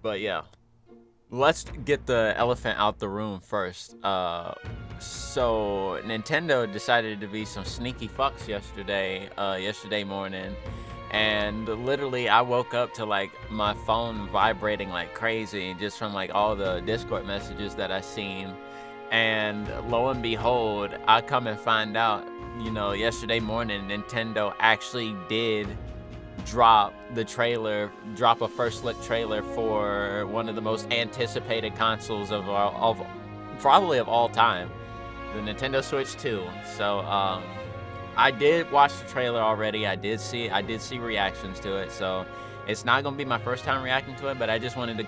But yeah, let's get the elephant out the room first. So Nintendo decided to be some sneaky fucks yesterday morning, and literally I woke up to like my phone vibrating like crazy just from like all the Discord messages that I seen, and lo and behold, I come and find out, yesterday morning Nintendo actually did drop a first look trailer for one of the most anticipated consoles of probably of all time, the Nintendo Switch 2. So I did watch the trailer already. I did see reactions to it. So it's not gonna be my first time reacting to it, but I just wanted to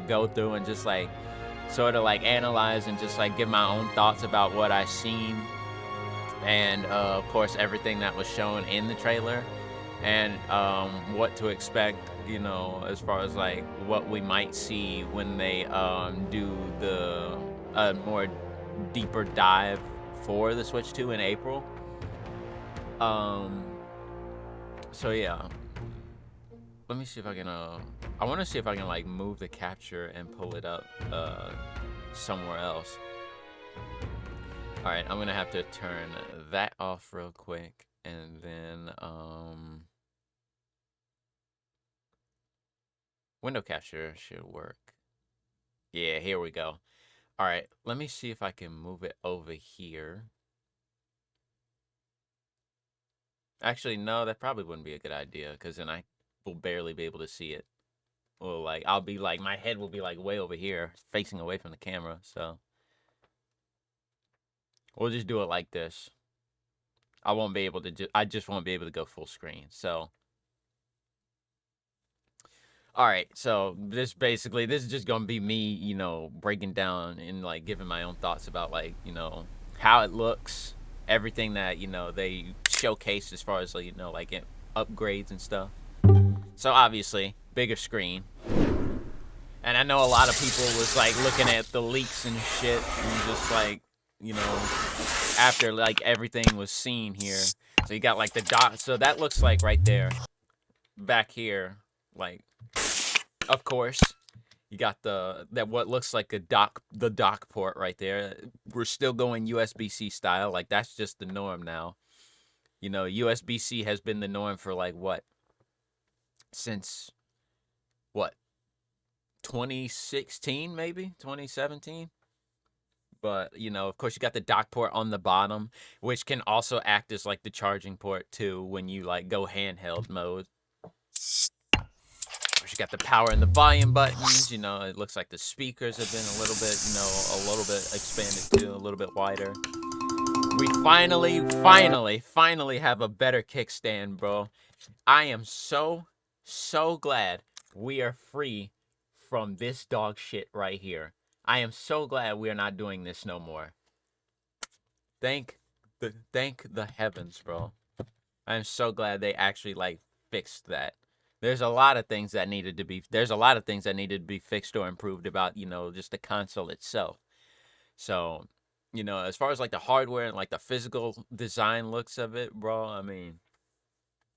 go through and just like sort of like analyze and just like give my own thoughts about what I seen, and of course everything that was shown in the trailer, and what to expect, as far as like what we might see when they do the more deeper dive for the Switch 2 in April. So yeah, let me see if I can I want to see if I can like move the capture and pull it up somewhere else. All right, I'm gonna have to turn that off real quick, and then window capture should work. Yeah, here we go. All right, let me see if I can move it over here. Actually, no, that probably wouldn't be a good idea, because then I will barely be able to see it. Well, like, I'll be like, my head will be like way over here, facing away from the camera, so we'll just do it like this. I won't be able to I just won't be able to go full screen. So all right, so this is just gonna be me, breaking down and like giving my own thoughts about like, how it looks, everything that they showcase as far as like, like upgrades and stuff. So obviously, bigger screen. And I know a lot of people was like looking at the leaks and shit and just like, after like everything was seen here. So you got like the dock, so that looks like right there, back here, like, of course, you got what looks like the dock port right there. We're still going USB-C style, like that's just the norm now. USB-C has been the norm for like what? Since what? 2016 maybe? 2017? But, of course you got the dock port on the bottom, which can also act as like the charging port too when you like go handheld mode. You got the power and the volume buttons. It looks like the speakers have been a little bit expanded too, a little bit wider. We finally have a better kickstand, bro. I am so glad we are free from this dog shit right here. I am so glad we are not doing this no more. Thank the heavens, bro. I am so glad they actually like fixed that. There's a lot of things that needed to be fixed or improved about, just the console itself. So, as far as like the hardware and like the physical design looks of it, bro, I mean,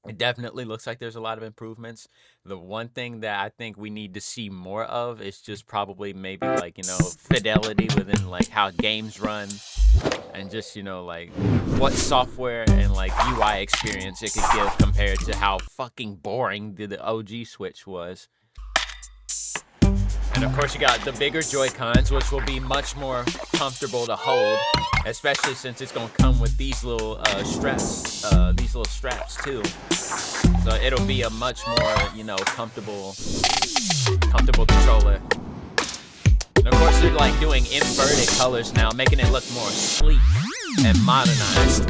it definitely looks like there's a lot of improvements. The one thing that I think we need to see more of is just probably maybe like, fidelity within like how games run, and just, like what software and like UI experience it could give compared to how fucking boring the OG Switch was. And of course you got the bigger Joy-Cons, which will be much more comfortable to hold, especially since it's gonna come with these little straps too. So it'll be a much more, comfortable controller. And of course they're like doing inverted colors now, making it look more sleek and modernized.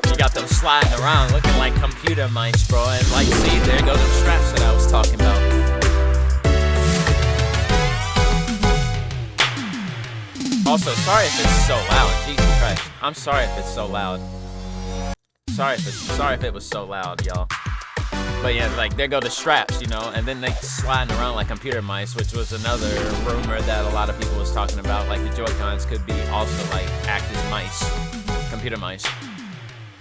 You got them sliding around looking like computer mice, bro. And like, see, there go them straps that I was talking about. Also, sorry if it's so loud. Jesus Christ. I'm sorry if it's so loud. Sorry if it was so loud, y'all. But yeah, like, there go the straps, and then they sliding around like computer mice, which was another rumor that a lot of people was talking about. Like, the Joy-Cons could be also, like, act as mice, computer mice.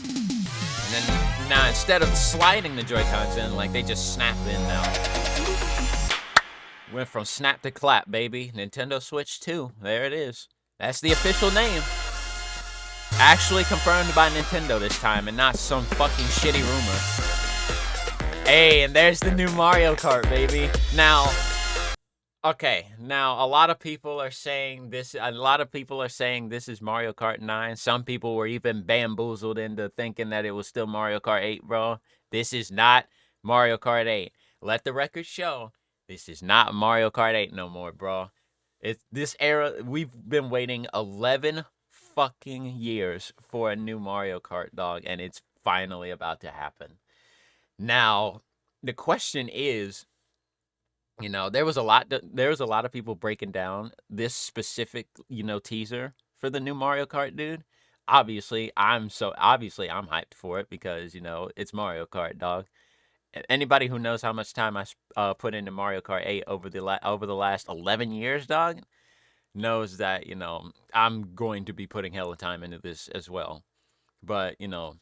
And then Now, instead of sliding the Joy-Cons in, like, they just snap in now. Went from snap to clap, baby. Nintendo Switch 2. There it is. That's the official name. Actually confirmed by Nintendo this time, and not some fucking shitty rumor. Hey, and there's the new Mario Kart, baby. Now, okay, now a lot of people are saying this. A lot of people are saying this is Mario Kart 9. Some people were even bamboozled into thinking that it was still Mario Kart 8, bro. This is not Mario Kart 8. Let the record show. This is not Mario Kart 8 no more, bro. It's this era. We've been waiting 11 fucking years for a new Mario Kart, dog, and it's finally about to happen. Now, the question is, you know, there was a lot of people breaking down this specific, you know, teaser for the new Mario Kart, dude. Obviously, I'm hyped for it because, you know, it's Mario Kart, dog. Anybody who knows how much time I put into Mario Kart 8 over the last 11 years, dog, knows that, you know, I'm going to be putting hella time into this as well. But, you know,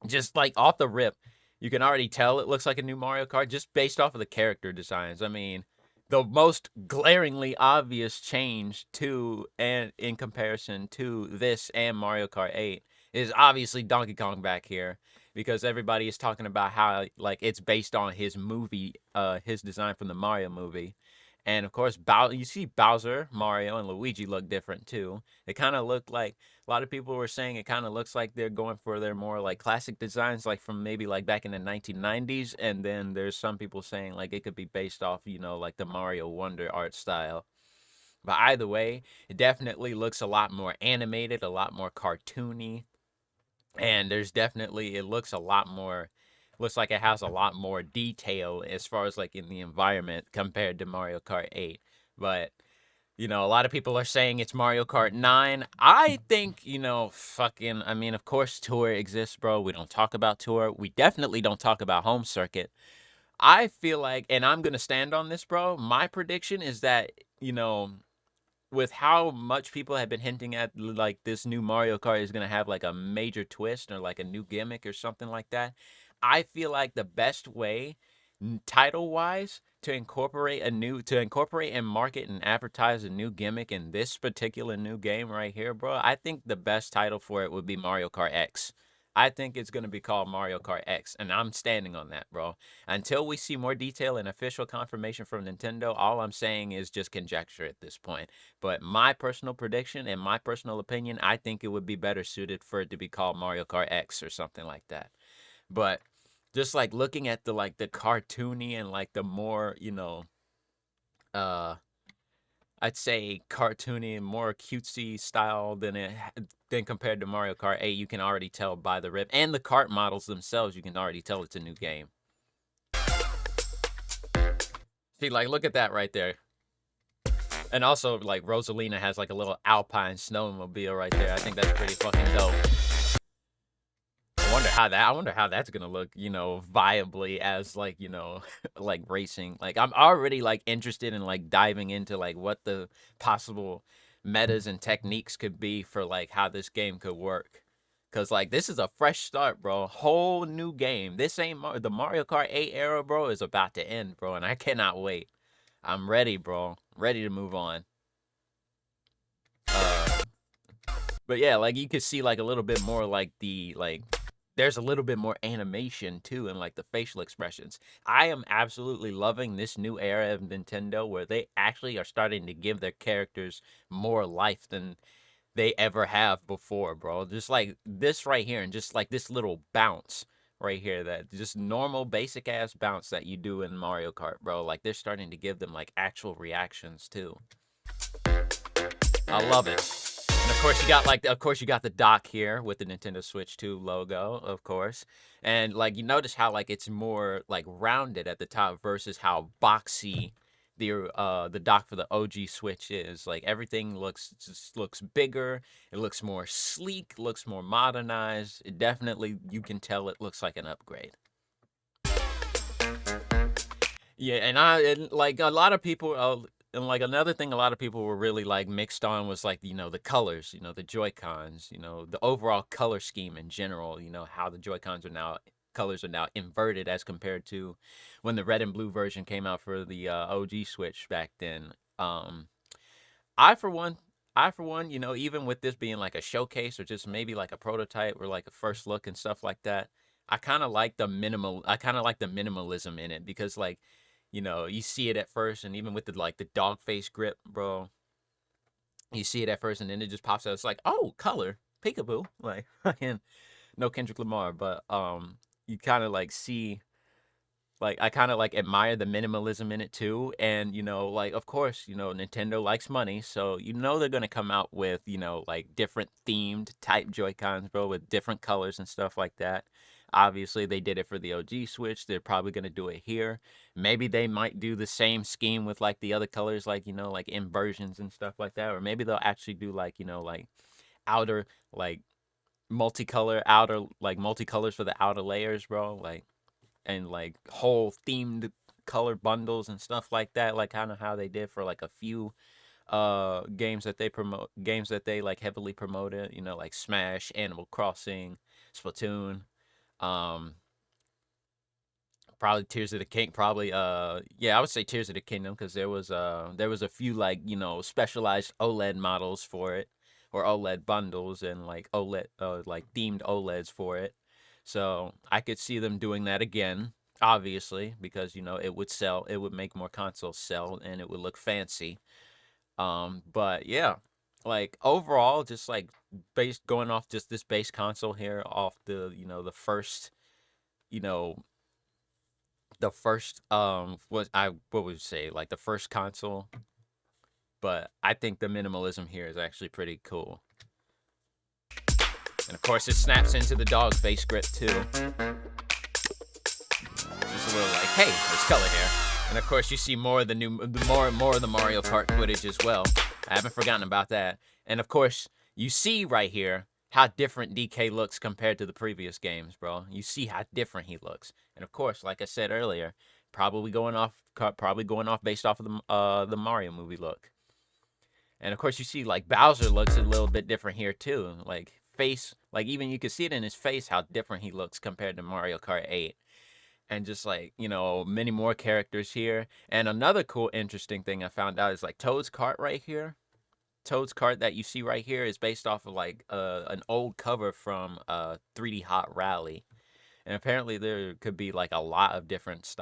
just like off the rip, you can already tell it looks like a new Mario Kart just based off of the character designs. I mean, the most glaringly obvious change to and in comparison to this and Mario Kart 8 is obviously Donkey Kong back here, because everybody is talking about how like it's based on his movie, his design from the Mario movie. And of course, you see Bowser, Mario, and Luigi look different too. They kind of look like, a lot of people were saying it kind of looks like they're going for their more like classic designs, like from maybe like back in the 1990s. And then there's some people saying like it could be based off, you know, like the Mario Wonder art style. But either way, it definitely looks a lot more animated, a lot more cartoony. And there's definitely, it looks a lot more, looks like it has a lot more detail as far as like in the environment compared to Mario Kart 8. But, you know, a lot of people are saying it's Mario Kart 9. I think, you know, I mean, of course Tour exists, bro. We don't talk about Tour. We definitely don't talk about Home Circuit. I feel like, and I'm going to stand on this, bro. My prediction is that, you know, with how much people have been hinting at like this new Mario Kart is going to have like a major twist or like a new gimmick or something like that, I feel like the best way title wise to incorporate and market and advertise a new gimmick in this particular new game right here, bro, I think the best title for it would be Mario Kart X. I think it's going to be called Mario Kart X, and I'm standing on that, bro. Until we see more detail and official confirmation from Nintendo, all I'm saying is just conjecture at this point. But my personal prediction and my personal opinion, I think it would be better suited for it to be called Mario Kart X or something like that. But just like looking at the like the cartoony and like the more, you know, I'd say cartoony and more cutesy style than compared to Mario Kart 8, you can already tell by the rip. And the kart models themselves, you can already tell it's a new game. See, like, look at that right there. And also, like, Rosalina has like a little alpine snowmobile right there. I think that's pretty fucking dope. I wonder how that's gonna look, you know, viably as like, you know, like racing. Like I'm already like interested in like diving into like what the possible metas and techniques could be for like how this game could work. Cause like this is a fresh start, bro. Whole new game. This ain't the Mario Kart 8 era, bro, is about to end, bro, and I cannot wait. I'm ready, bro. Ready to move on. But yeah, like you could see like a little bit more like the like there's a little bit more animation too and like the facial expressions. I am absolutely loving this new era of Nintendo where they actually are starting to give their characters more life than they ever have before, bro. Just like this right here and just like this little bounce right here, that just normal basic ass bounce that you do in Mario Kart, bro. Like they're starting to give them like actual reactions too. I love it. And of course you got the dock here with the Nintendo Switch 2 logo, of course. And like you notice how like it's more like rounded at the top versus how boxy the dock for the OG Switch is. Like everything looks bigger, it looks more sleek, looks more modernized. It definitely, you can tell it looks like an upgrade. Yeah, and like a lot of people and like another thing a lot of people were really like mixed on was like, the colors, the Joy-Cons, the overall color scheme in general, how the Joy-Cons are now colors are now inverted as compared to when the red and blue version came out for the OG Switch back then. I for one, even with this being like a showcase or just maybe like a prototype or like a first look and stuff like that, I kind of like the minimalism in it because like, you see it at first and even with the like the dog face grip, bro, you see it at first and then it just pops out. It's like, oh, color, peekaboo, like fucking no Kendrick Lamar, but you kind of like see like I kind of like admire the minimalism in it too, and like of course, Nintendo likes money, so they're gonna come out with like different themed type Joy Cons, bro, with different colors and stuff like that. Obviously, they did it for the OG Switch. They're probably gonna do it here. Maybe they might do the same scheme with like the other colors, like like inversions and stuff like that, or maybe they'll actually do like like outer like multicolors for the outer layers, bro. Like and like whole themed color bundles and stuff like that, like kind of how they did for like a few games that they like heavily promoted, like Smash, Animal Crossing, Splatoon, um probably Tears of the King, probably yeah, I would say Tears of the Kingdom because there was a few like specialized OLED models for it or OLED bundles and like OLED like themed OLEDs for it. So I could see them doing that again, obviously, because it would sell, it would make more consoles sell, and it would look fancy. But yeah, like overall, just like based going off just this base console here, off the the first, you know, what would you say, like the first console. But I think the minimalism here is actually pretty cool. And of course, it snaps into the dog face grip too. Just a little like, hey, there's color here. And of course, you see more of the more of the Mario Kart footage as well. I haven't forgotten about that. And of course, you see right here how different DK looks compared to the previous games, bro. You see how different he looks. And of course, like I said earlier, probably going off based off of the Mario movie look. And of course, you see like Bowser looks a little bit different here too. Like face, like even you can see it in his face how different he looks compared to Mario Kart 8. And just like many more characters here. And another cool interesting thing I found out is like Toad's cart right here. Toad's cart that you see right here is based off of like an old cover from 3D Hot Rally. And apparently there could be like a lot of different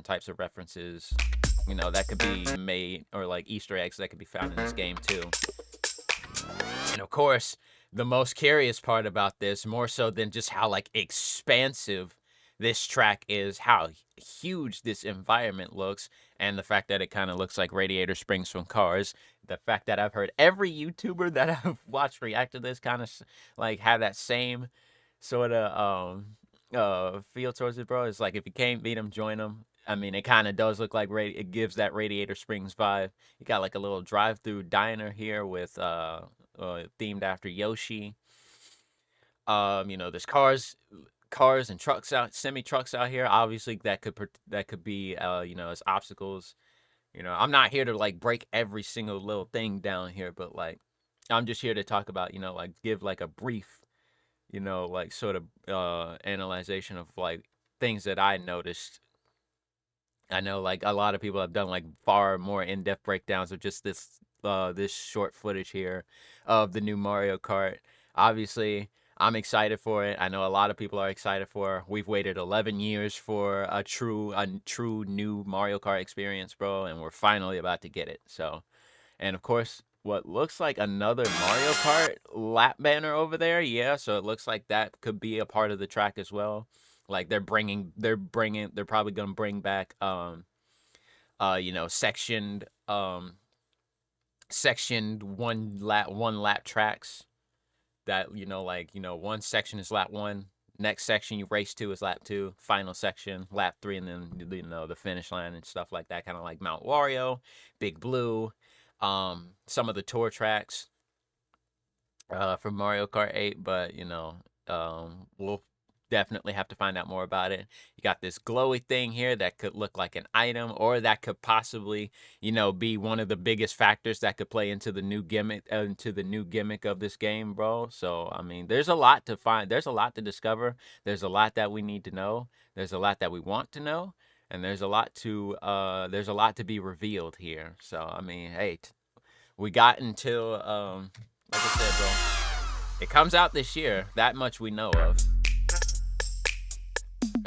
types of references, that could be made, or like Easter eggs that could be found in this game too. And of course, the most curious part about this, more so than just how like expansive this track is, how huge this environment looks, and the fact that it kind of looks like radiator springs from cars. The fact that I've heard every YouTuber that I've watched react to this kind of like have that same sort of feel towards it, bro. It's like if you can't beat them, join them. I mean, it kind of does look like it gives that Radiator Springs vibe. You got like a little drive-through diner here with themed after Yoshi. There's cars and trucks out, semi trucks out here. Obviously, that could be as obstacles. I'm not here to like break every single little thing down here, but like I'm just here to talk about like give like a brief like sort of analyzation of like things that I noticed. I know like a lot of people have done like far more in-depth breakdowns of just this short footage here of the new Mario Kart. Obviously, I'm excited for it. I know a lot of people are excited for it. We've waited 11 years for a true new Mario Kart experience, bro, and we're finally about to get it. So, and of course, what looks like another Mario Kart lap banner over there. Yeah, so it looks like that could be a part of the track as well. Like they're probably gonna bring back sectioned one lap tracks that one section is lap 1, next section you race to is lap 2, final section lap 3, and then the finish line and stuff like that, kind of like Mount Wario, Big Blue, some of the tour tracks from Mario Kart 8, but we'll definitely have to find out more about it. You got this glowy thing here that could look like an item, or that could possibly, be one of the biggest factors that could play into the new gimmick of this game, bro. So I mean, there's a lot to find. There's a lot to discover. There's a lot that we need to know. There's a lot that we want to know, and there's a lot to be revealed here. So I mean, hey, we got until like I said, bro. It comes out this year. That much we know of.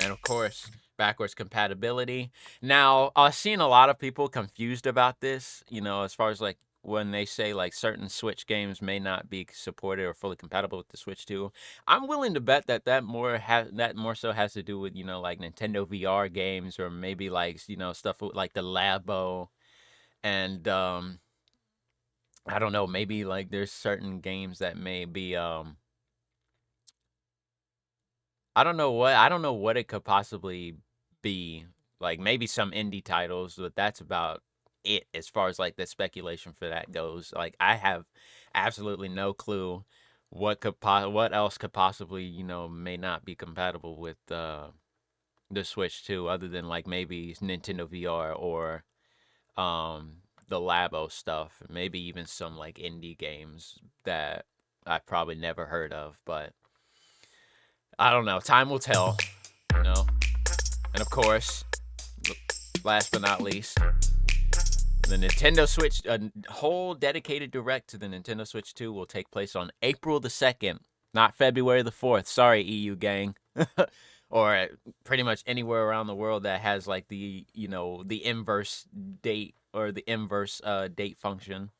And of course, backwards compatibility. Now, I've seen a lot of people confused about this, as far as like when they say like certain Switch games may not be supported or fully compatible with the Switch 2. I'm willing to bet that more so has to do with, like Nintendo VR games, or maybe like, stuff with like the Labo, and I don't know, maybe like there's certain games that may be I don't know what it could possibly be. Like maybe some indie titles, but that's about it as far as like the speculation for that goes. Like I have absolutely no clue what else could possibly, may not be compatible with the Switch 2, other than like maybe Nintendo VR, or the Labo stuff, maybe even some like indie games that I've probably never heard of, but I don't know. Time will tell, you know. And of course, last but not least, the Nintendo Switch, a whole dedicated direct to the Nintendo Switch 2 will take place on April the 2nd, not February the 4th. Sorry, EU gang. Or pretty much anywhere around the world that has like the, the inverse date, or the inverse date function,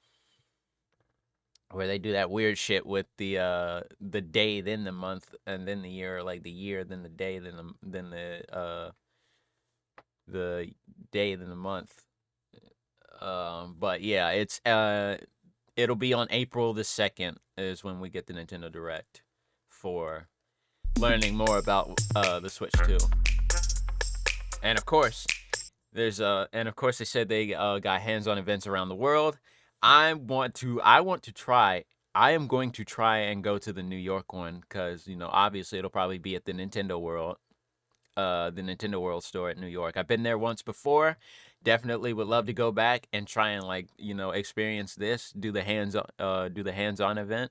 where they do that weird shit with the day, then the month, and then the year, or like the year, then the day, then the day, then the month. But yeah, it'll be on April the 2nd is when we get the Nintendo Direct for learning more about the Switch 2. And of course, they said they got hands-on events around the world. I want to try. I am going to try and go to the New York one, because obviously it'll probably be at the Nintendo World store at New York. I've been there once before. Definitely would love to go back and try and like experience this. Do the hands-on event.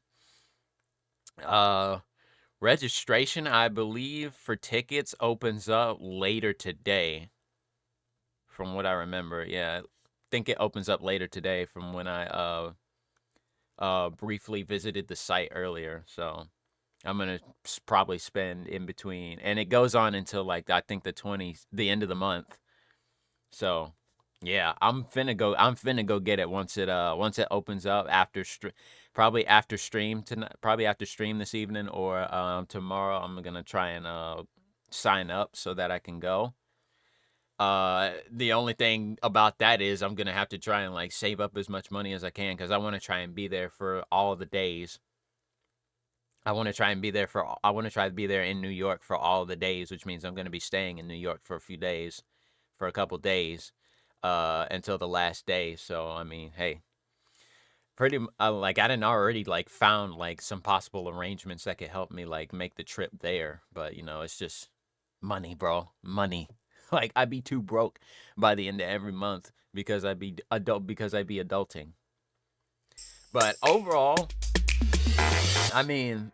Registration, I believe, for tickets opens up later today. From what I remember, yeah, I think it opens up later today. From when I briefly visited the site earlier, so I'm gonna probably spend in between, and it goes on until like I think the end of the month. So, yeah, I'm finna go. I'm finna go get it once it opens up probably after stream tonight, probably after stream this evening, or tomorrow. I'm gonna try and sign up so that I can go. The only thing about that is I'm gonna have to try and like save up as much money as I can, because I want to try and be there for all the days. I want to try to be there in New York for all the days, which means I'm going to be staying in New York for a couple days, until the last day. So I mean, hey, like I didn't already like found like some possible arrangements that could help me like make the trip there, but it's just money, bro, money. Like I'd be too broke by the end of every month, because I'd be adulting. But overall, I mean,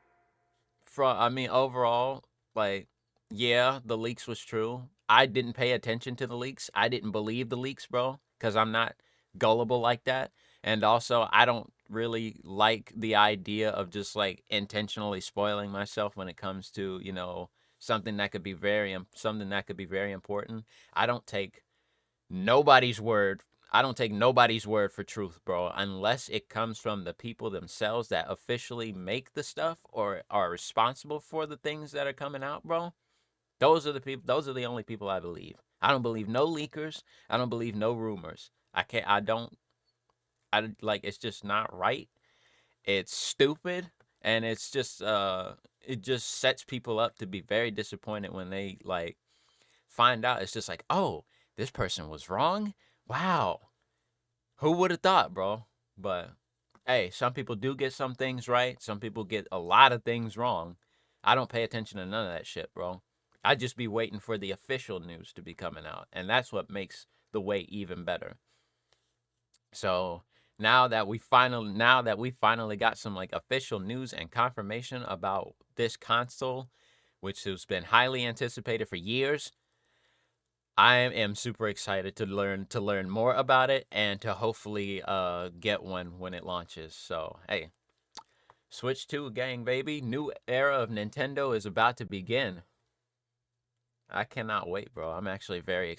overall, like, yeah, the leaks was true. I didn't pay attention to the leaks. I didn't believe the leaks, bro, because I'm not gullible like that. And also, I don't really like the idea of just like intentionally spoiling myself when it comes to, something that could be something that could be very important. I don't take nobody's word. I don't take nobody's word for truth, bro, unless it comes from the people themselves that officially make the stuff or are responsible for the things that are coming out, bro. Those are the people. Those are the only people I believe. I don't believe no leakers. I don't believe no rumors. I can't. I don't. I like. It's just not right. It's stupid, and it's just. It just sets people up to be very disappointed when they like find out. It's just like, oh, this person was wrong. Wow, who would have thought, bro? But hey, some people do get some things right. Some people get a lot of things wrong. I don't pay attention to none of that shit, bro. I just be waiting for the official news to be coming out, and that's what makes the wait even better. So now that we finally got some like official news and confirmation about this console, which has been highly anticipated for years, I am super excited to learn more about it and to hopefully get one when it launches. So hey, Switch 2 gang baby, new era of Nintendo is about to begin. I cannot wait, bro. I'm actually very excited.